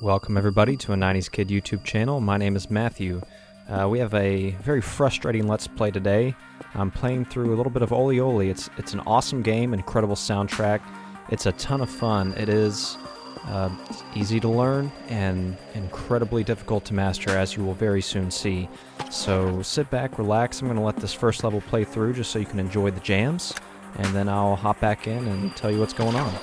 Welcome everybody to a 90s Kid YouTube channel. My name is Matthew. We have a very frustrating Let's Play today. I'm playing through a little bit of OlliOlli. It's an awesome game, incredible soundtrack. It's a ton of fun. It is easy to learn and incredibly difficult to master, as you will very soon see. So sit back, relax. I'm going to let this first level play through just so you can enjoy the jams, and then I'll hop back in and tell you what's going on.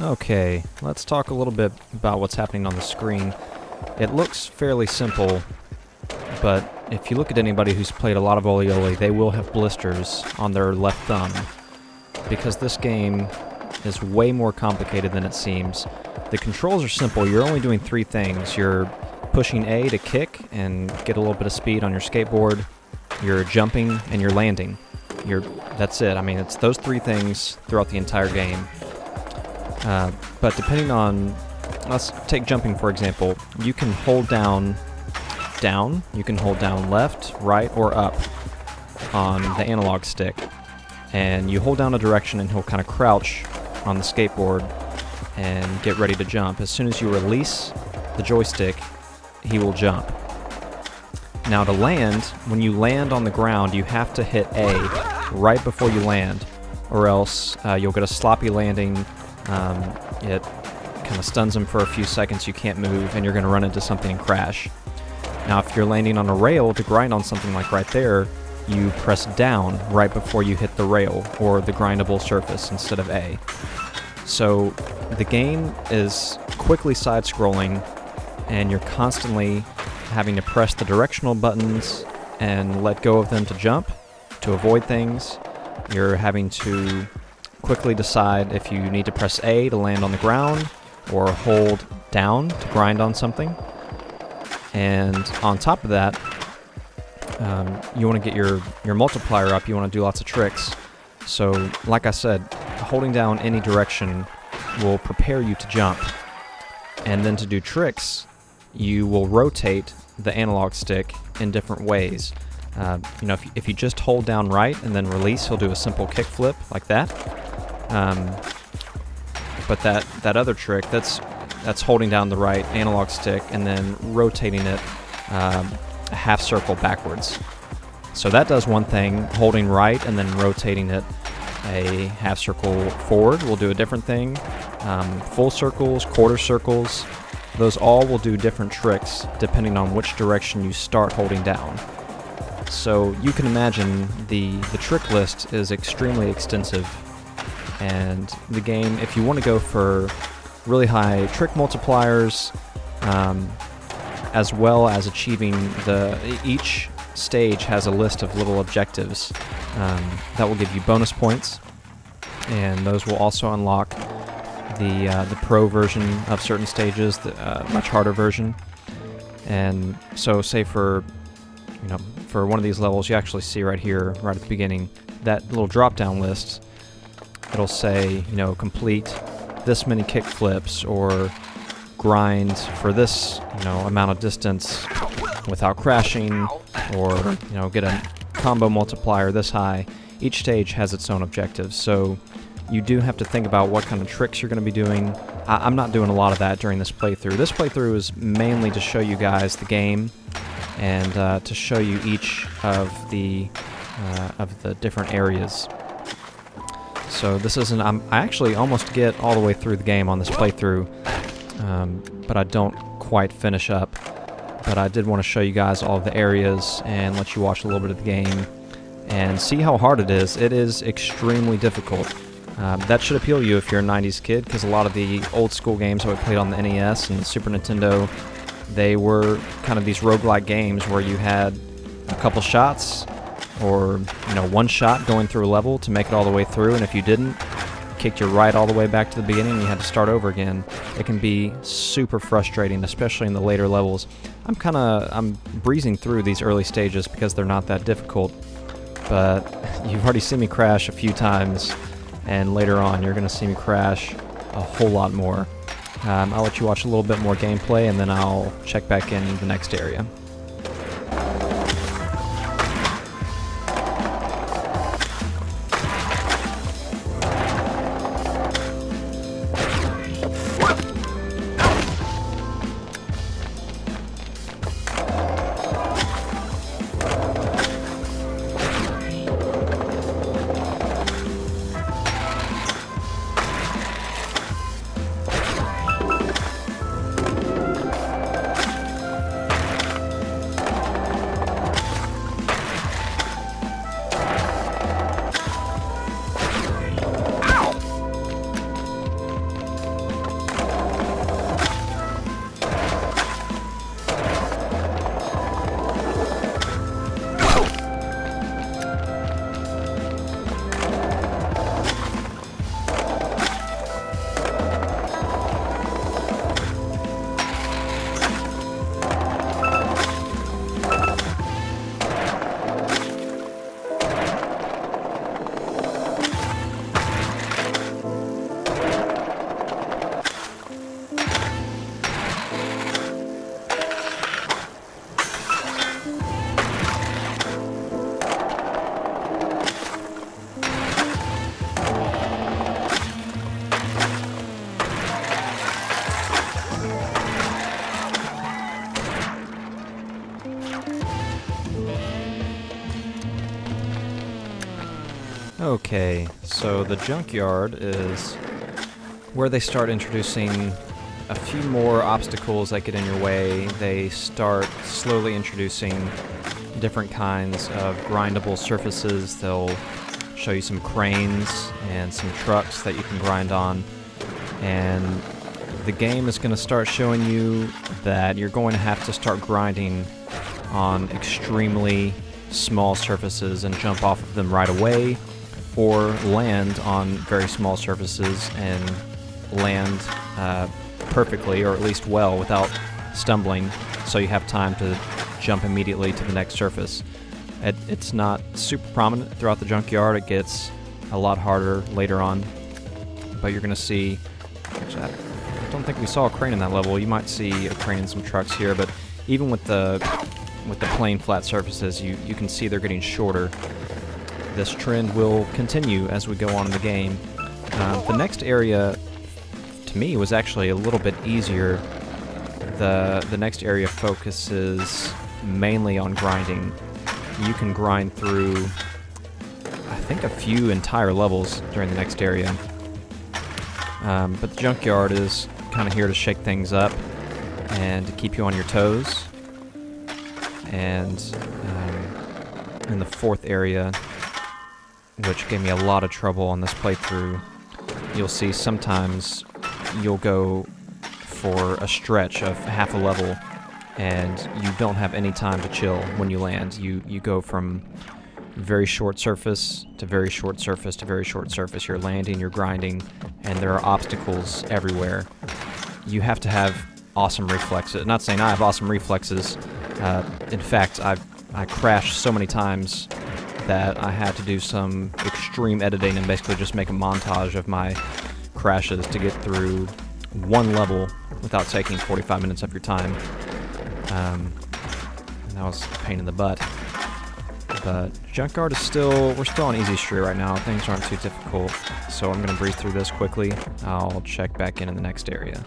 Okay, let's talk a little bit about what's happening on the screen. It looks fairly simple, but if you look at anybody who's played a lot of OlliOlli, they will have blisters on their left thumb, because this game is way more complicated than it seems. The controls are simple. You're only doing three things. You're pushing A to kick and get a little bit of speed on your skateboard. You're jumping and you're landing. That's it. I mean, it's those three things throughout the entire game. But depending on, let's take jumping for example, you can hold down, you can hold down left, right, or up on the analog stick. And you hold down a direction and he'll kind of crouch on the skateboard and get ready to jump. As soon as you release the joystick, he will jump. Now to land, when you land on the ground, you have to hit A right before you land, or else you'll get a sloppy landing. It kind of stuns him for a few seconds, you can't move, and you're going to run into something and crash. Now if you're landing on a rail, to grind on something like right there, you press down right before you hit the rail, or the grindable surface, instead of A. So the game is quickly side-scrolling, and you're constantly having to press the directional buttons and let go of them to jump, to avoid things. You're having to quickly decide if you need to press A to land on the ground, or hold down to grind on something. And on top of that, you want to get your multiplier up, you want to do lots of tricks. So, like I said, holding down any direction will prepare you to jump. And then to do tricks, you will rotate the analog stick in different ways. You know, if you just hold down right and then release, he'll do a simple kickflip like that. But that other trick, that's holding down the right analog stick and then rotating it a half circle backwards. So that does one thing, holding right and then rotating it a half circle forward will do a different thing. Full circles, quarter circles, those all will do different tricks depending on which direction you start holding down. So you can imagine the trick list is extremely extensive. And the game, if you want to go for really high trick multipliers, as well as achieving each stage has a list of little objectives that will give you bonus points, and those will also unlock the pro version of certain stages, the much harder version. And so, say for one of these levels, you actually see right here, right at the beginning, that little drop-down list. It'll say, complete this many kick flips, or grind for this, amount of distance without crashing, or, get a combo multiplier this high. Each stage has its own objectives, so you do have to think about what kind of tricks you're going to be doing. I'm not doing a lot of that during this playthrough. This playthrough is mainly to show you guys the game, and to show you each of the different areas. So this isn't, I actually almost get all the way through the game on this playthrough, but I don't quite finish up. But I did want to show you guys all of the areas and let you watch a little bit of the game and see how hard it is. It is extremely difficult. That should appeal you if you're a 90s kid, because a lot of the old school games that we played on the NES and the Super Nintendo, they were kind of these roguelike games where you had couple shots, or one shot going through a level to make it all the way through, and if you didn't, kicked you right all the way back to the beginning and you had to start over again. It can be super frustrating, especially in the later levels. I'm breezing through these early stages because they're not that difficult, but you've already seen me crash a few times, and later on you're going to see me crash a whole lot more. I'll let you watch a little bit more gameplay, and then I'll check back in the next area. Okay, so the junkyard is where they start introducing a few more obstacles that get in your way. They start slowly introducing different kinds of grindable surfaces. They'll show you some cranes and some trucks that you can grind on. And the game is going to start showing you that you're going to have to start grinding on extremely small surfaces and jump off of them right away, or land on very small surfaces and land perfectly, or at least well, without stumbling, so you have time to jump immediately to the next surface. It's not super prominent throughout the junkyard. It gets a lot harder later on, but you're going to see... Actually, I don't think we saw a crane in that level. You might see a crane and some trucks here, but even with the plain flat surfaces, you can see they're getting shorter. This trend will continue as we go on in the game. The next area, to me, was actually a little bit easier. The next area focuses mainly on grinding. You can grind through, I think, a few entire levels during the next area. But the junkyard is kind of here to shake things up and to keep you on your toes. And in the fourth area, which gave me a lot of trouble on this playthrough, you'll see sometimes you'll go for a stretch of half a level and you don't have any time to chill when you land. You go from very short surface to very short surface to very short surface. You're landing, you're grinding, and there are obstacles everywhere. You have to have awesome reflexes. Not saying I have awesome reflexes. In fact, I crashed so many times that I had to do some extreme editing and basically just make a montage of my crashes to get through one level without taking 45 minutes of your time. And that was a pain in the butt. But junkyard is we're still on easy street right now. Things aren't too difficult, so I'm going to breeze through this quickly. I'll check back in the next area.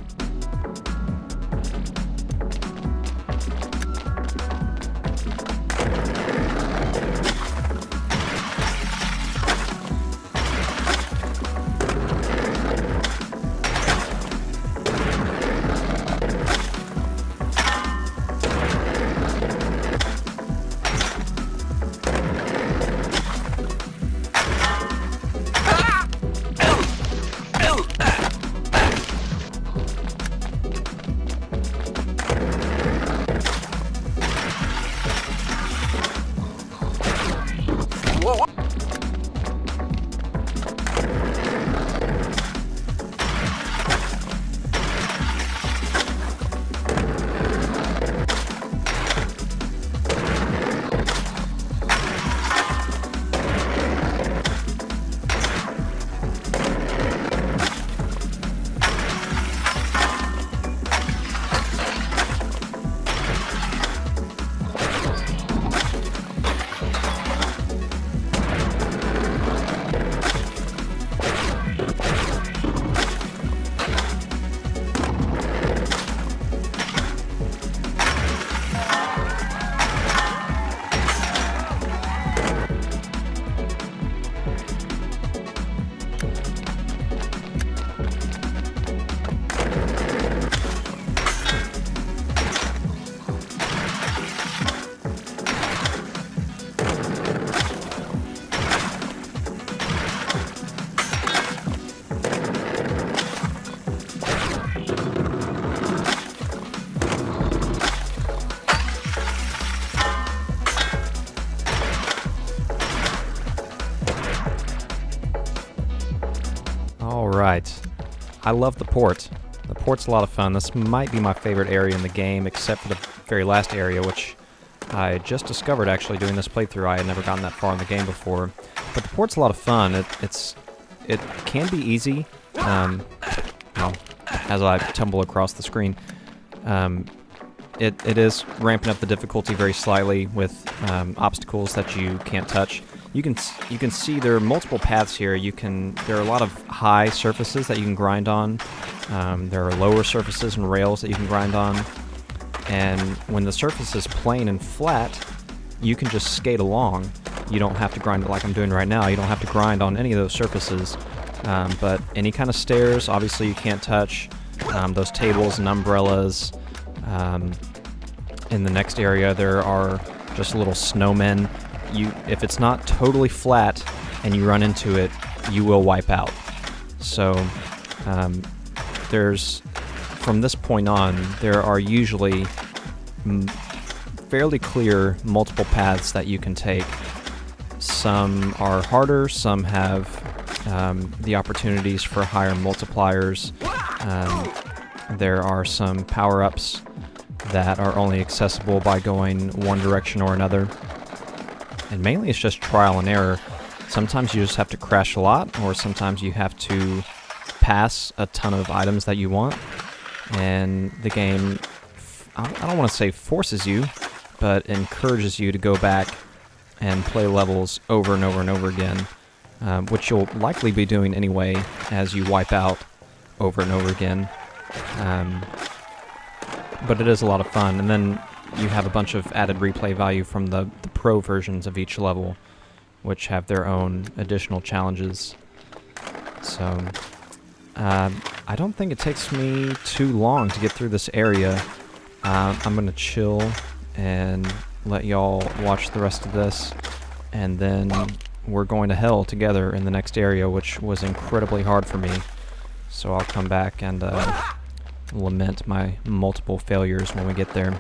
I love the port. The port's a lot of fun. This might be my favorite area in the game, except for the very last area, which I just discovered actually doing this playthrough. I had never gotten that far in the game before. But the port's a lot of fun. It can be easy, well, as I tumble across the screen. It is ramping up the difficulty very slightly with obstacles that you can't touch. You can see there are multiple paths here. There are a lot of high surfaces that you can grind on. There are lower surfaces and rails that you can grind on. And when the surface is plain and flat, you can just skate along. You don't have to grind it like I'm doing right now. You don't have to grind on any of those surfaces. But any kind of stairs, obviously you can't touch. Those tables and umbrellas. In the next area, there are just little snowmen. If it's not totally flat and you run into it, you will wipe out. So from this point on, there are usually fairly clear multiple paths that you can take. Some are harder, some have the opportunities for higher multipliers. There are some power-ups that are only accessible by going one direction or another. And mainly it's just trial and error. Sometimes you just have to crash a lot, or sometimes you have to pass a ton of items that you want. And the game, I don't want to say forces you, but encourages you to go back and play levels over and over and over again, which you'll likely be doing anyway as you wipe out over and over again. But it is a lot of fun, and then you have a bunch of added replay value from the pro versions of each level, which have their own additional challenges. So, I don't think it takes me too long to get through this area. I'm going to chill and let y'all watch the rest of this, and then we're going to hell together in the next area, which was incredibly hard for me. So I'll come back and lament my multiple failures when we get there.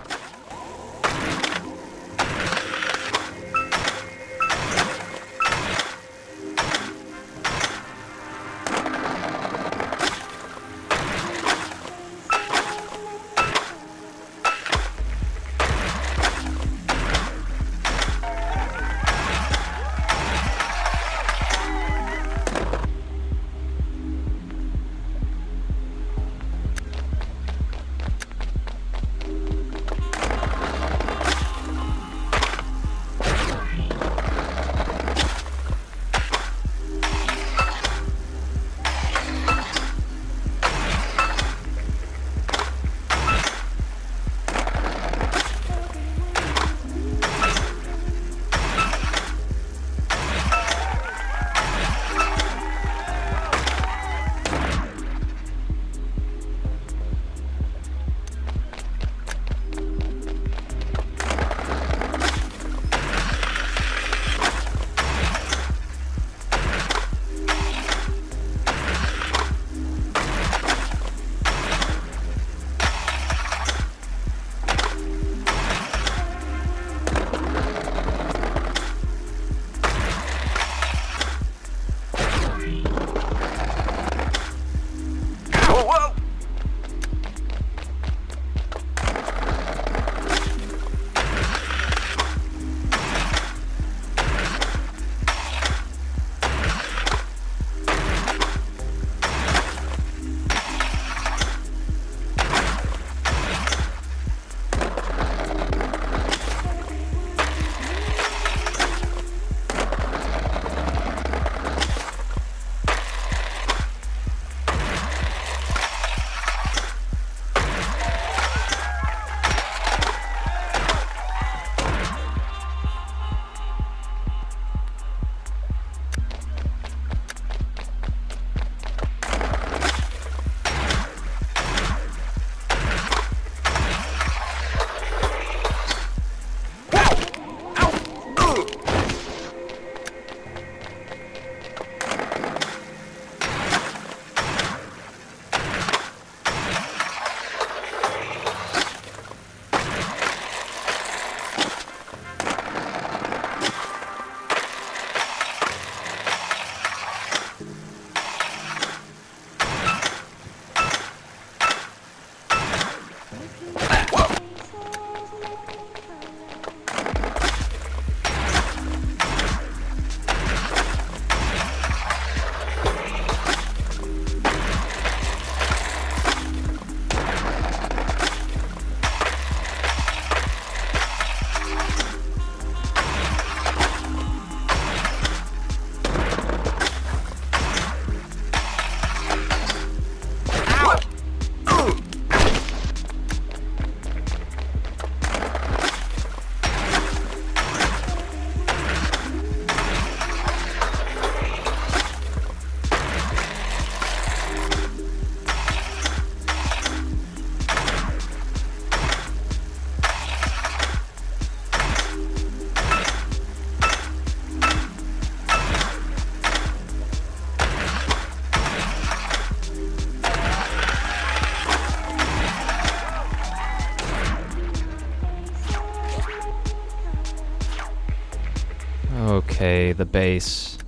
say the base.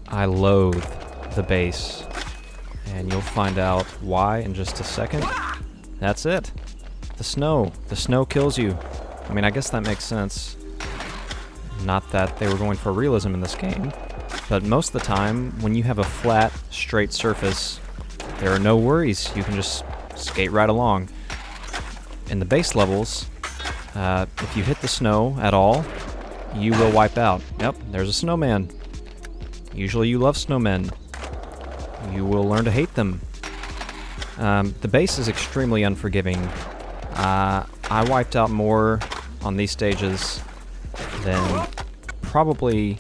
I loathe the base. And you'll find out why in just a second. That's it. The snow. The snow kills you. I mean, I guess that makes sense. Not that they were going for realism in this game, but most of the time, when you have a flat, straight surface, there are no worries. You can just skate right along. In the base levels, if you hit the snow at all, you will wipe out. Yep, there's a snowman. Usually you love snowmen. You will learn to hate them. The base is extremely unforgiving. I wiped out more on these stages than probably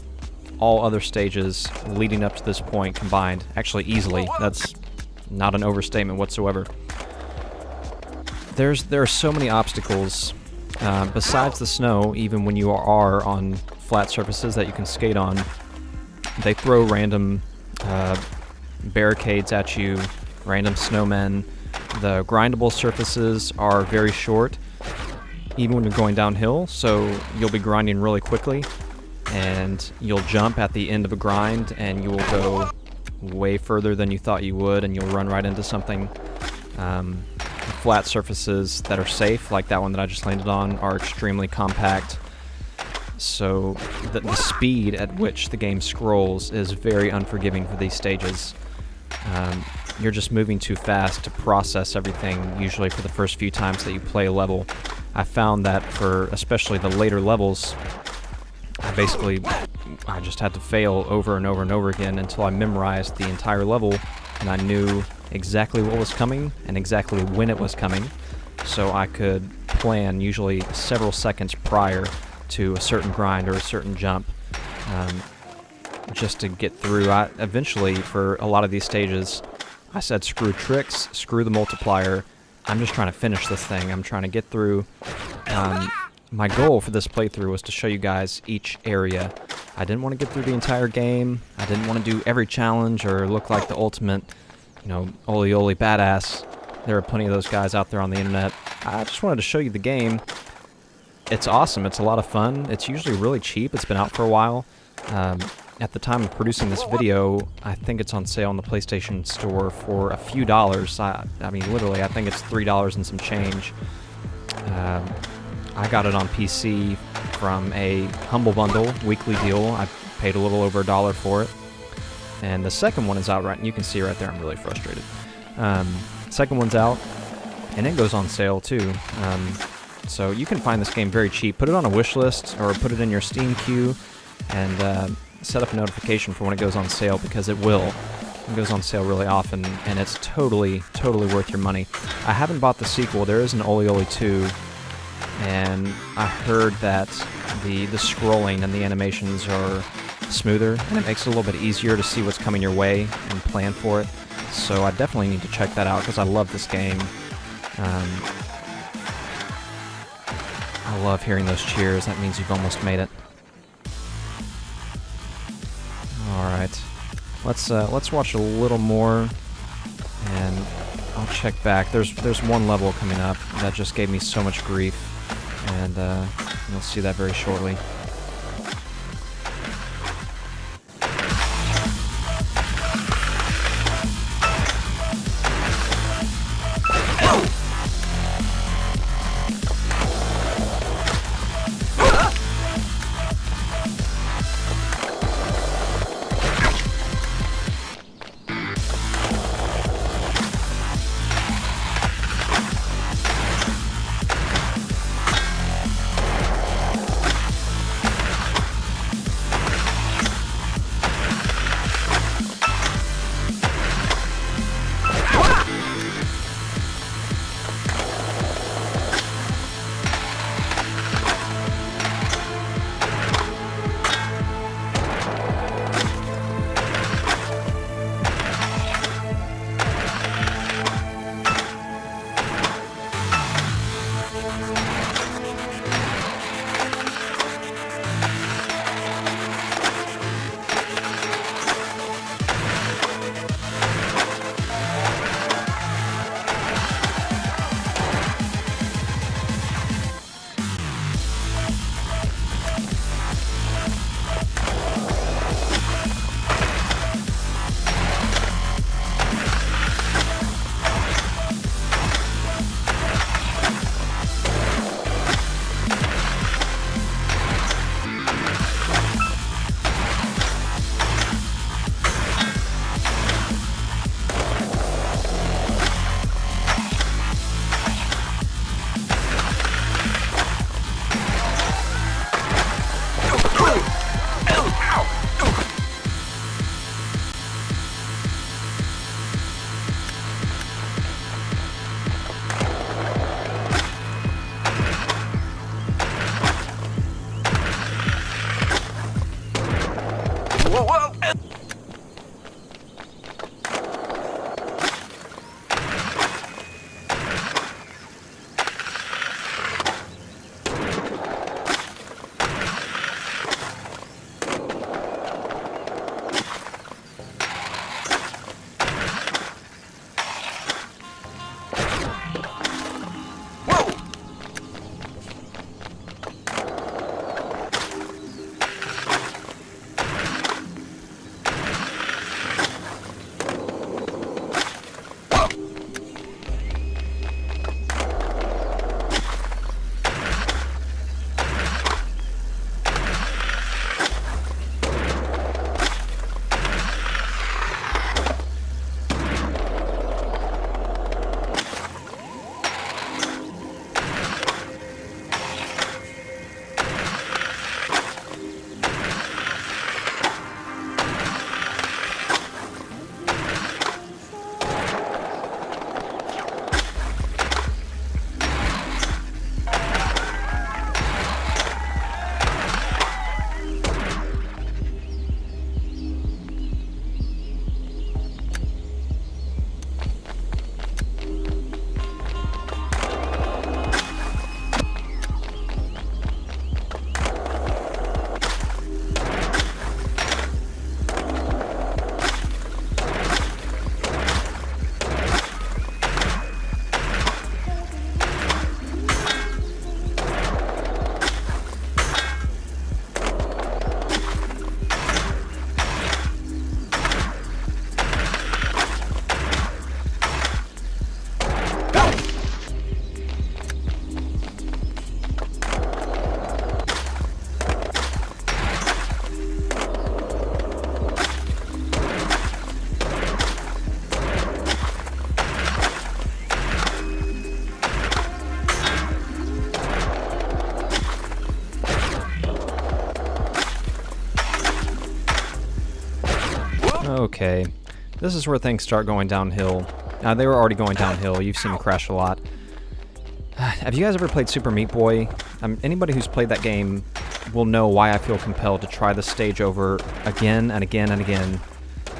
all other stages leading up to this point combined. Actually, easily. That's not an overstatement whatsoever. There are so many obstacles besides the snow, even when you are on flat surfaces that you can skate on. They throw random barricades at you, random snowmen. The grindable surfaces are very short, even when you're going downhill, so you'll be grinding really quickly, and you'll jump at the end of a grind, and you will go way further than you thought you would, and you'll run right into something. Flat surfaces that are safe, like that one that I just landed on, are extremely compact, so the speed at which the game scrolls is very unforgiving for these stages. You're just moving too fast to process everything, usually for the first few times that you play a level. I found that for especially the later levels, I just had to fail over and over and over again until I memorized the entire level and I knew exactly what was coming and exactly when it was coming, so I could plan usually several seconds prior to a certain grind or a certain jump, just to get through. Eventually, for a lot of these stages, I said screw tricks, screw the multiplier, I'm just trying to finish this thing. I'm trying to get through. My goal for this playthrough was to show you guys each area. I didn't want to get through the entire game. I didn't want to do every challenge or look like the ultimate, OlliOlli badass. There are plenty of those guys out there on the internet. I just wanted to show you the game. It's awesome. It's a lot of fun. It's usually really cheap. It's been out for a while. At the time of producing this video, I think it's on sale on the PlayStation Store for a few dollars. I mean, literally, I think it's $3 and some change. I got it on PC from a Humble Bundle weekly deal. I paid a little over $1 for it. And the second one is out right, and you can see right there I'm really frustrated. Second one's out, and it goes on sale too. So you can find this game very cheap. Put it on a wish list or put it in your Steam queue, and set up a notification for when it goes on sale, because it will. It goes on sale really often, and it's totally worth your money. I haven't bought the sequel. There is an OlliOlli 2, and I heard that the scrolling and the animations are smoother, and it makes it a little bit easier to see what's coming your way and plan for it. So I definitely need to check that out, because I love this game. I love hearing those cheers. That means you've almost made it. Alright, let's watch a little more, and I'll check back. There's one level coming up that just gave me so much grief, and you'll see that very shortly. Okay, this is where things start going downhill. They were already going downhill. You've seen me crash a lot. Have you guys ever played Super Meat Boy? Anybody who's played that game will know why I feel compelled to try this stage over again and again and again.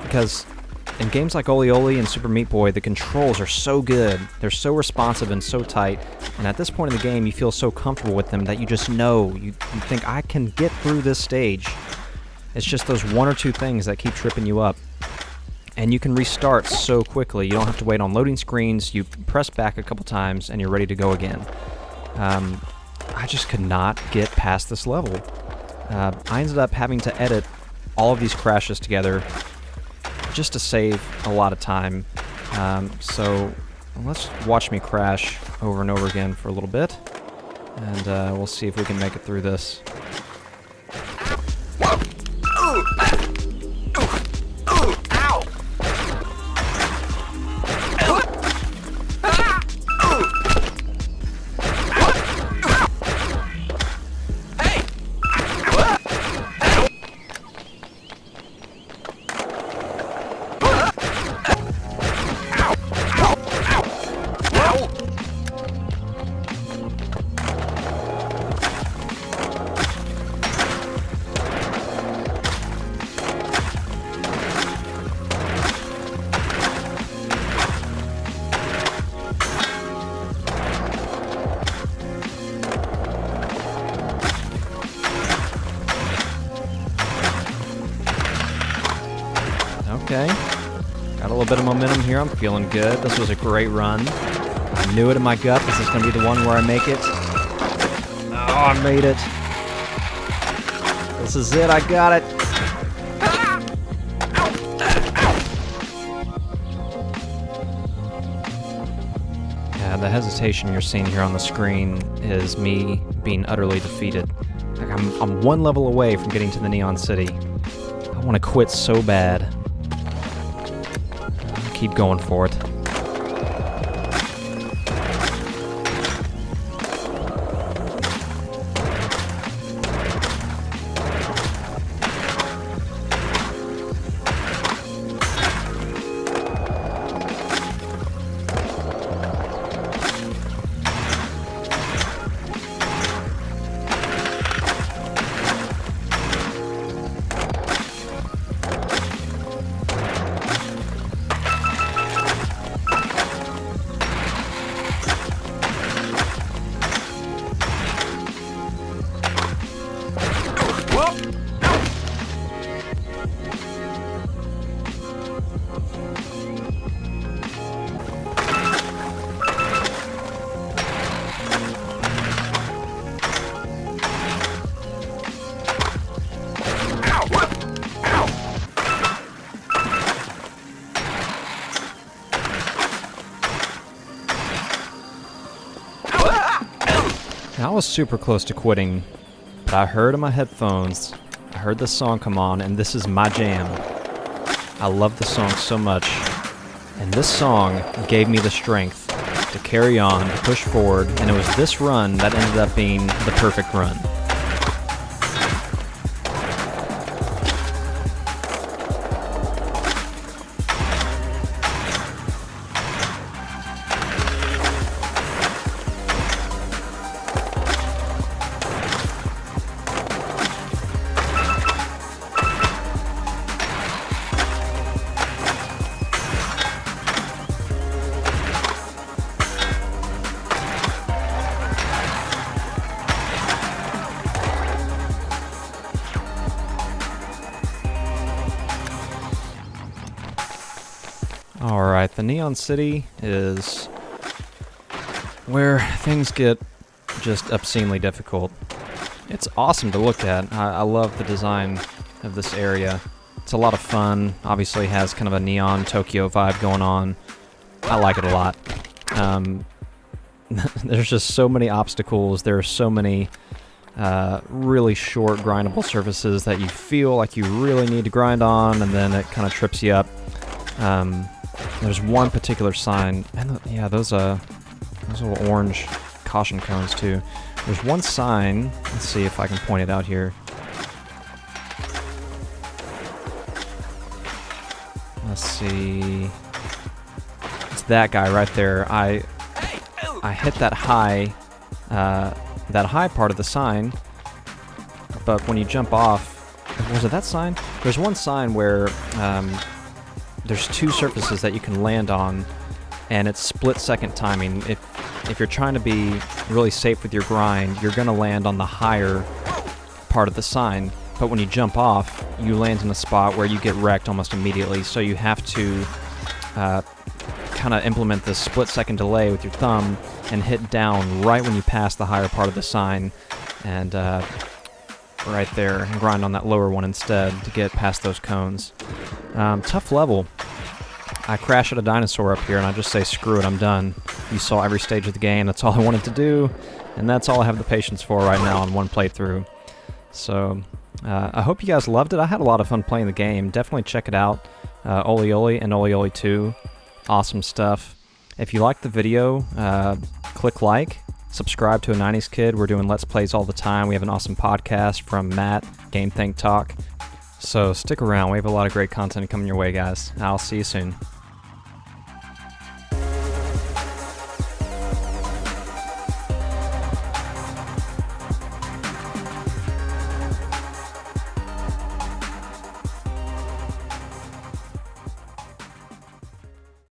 Because in games like OlliOlli and Super Meat Boy, the controls are so good. They're so responsive and so tight. And at this point in the game, you feel so comfortable with them that you just know. You think, I can get through this stage. It's just those one or two things that keep tripping you up. And you can restart so quickly. You don't have to wait on loading screens. You press back a couple times and you're ready to go again. I just could not get past this level. I ended up having to edit all of these crashes together just to save a lot of time. So let's watch me crash over and over again for a little bit. And we'll see if we can make it through this. Okay, got a little bit of momentum here. I'm feeling good. This was a great run. I knew it in my gut. This is going to be the one where I make it. Oh, I made it. This is it. I got it. Yeah, the hesitation you're seeing here on the screen is me being utterly defeated. Like I'm one level away from getting to the Neon City. I want to quit so bad. Keep going for it. I was super close to quitting, but I heard in my headphones, I heard this song come on, and this is my jam. I love the song so much, and this song gave me the strength to carry on, to push forward, and it was this run that ended up being the perfect run. Alright, the Neon City is where things get just obscenely difficult. It's awesome to look at. I love the design of this area. It's a lot of fun. Obviously has kind of a neon Tokyo vibe going on. I like it a lot. There's just so many obstacles. There are so many really short grindable surfaces that you feel like you really need to grind on, and then it kind of trips you up. There's one particular sign, and yeah, those little orange caution cones too. There's one sign, let's see if I can point it out here. see. It's that guy right there. I hit that high part of the sign, but when you jump off, was it that sign? There's one sign where there's two surfaces that you can land on, and it's split-second timing. If you're trying to be really safe with your grind, you're going to land on the higher part of the sign, but when you jump off, you land in a spot where you get wrecked almost immediately, so you have to kind of implement this split-second delay with your thumb and hit down right when you pass the higher part of the sign, and right there, and grind on that lower one instead to get past those cones. Tough level. I crash at a dinosaur up here and I just say, screw it, I'm done. You saw every stage of the game, that's all I wanted to do, and that's all I have the patience for right now on one playthrough. So, I hope you guys loved it. I had a lot of fun playing the game. Definitely check it out. OlliOlli and OlliOlli 2. Awesome stuff. If you liked the video, click like. Subscribe to a 90s Kid. We're doing Let's Plays all the time. We have an awesome podcast from Matt, Game Think Talk. So stick around. We have a lot of great content coming your way, guys. I'll see you soon.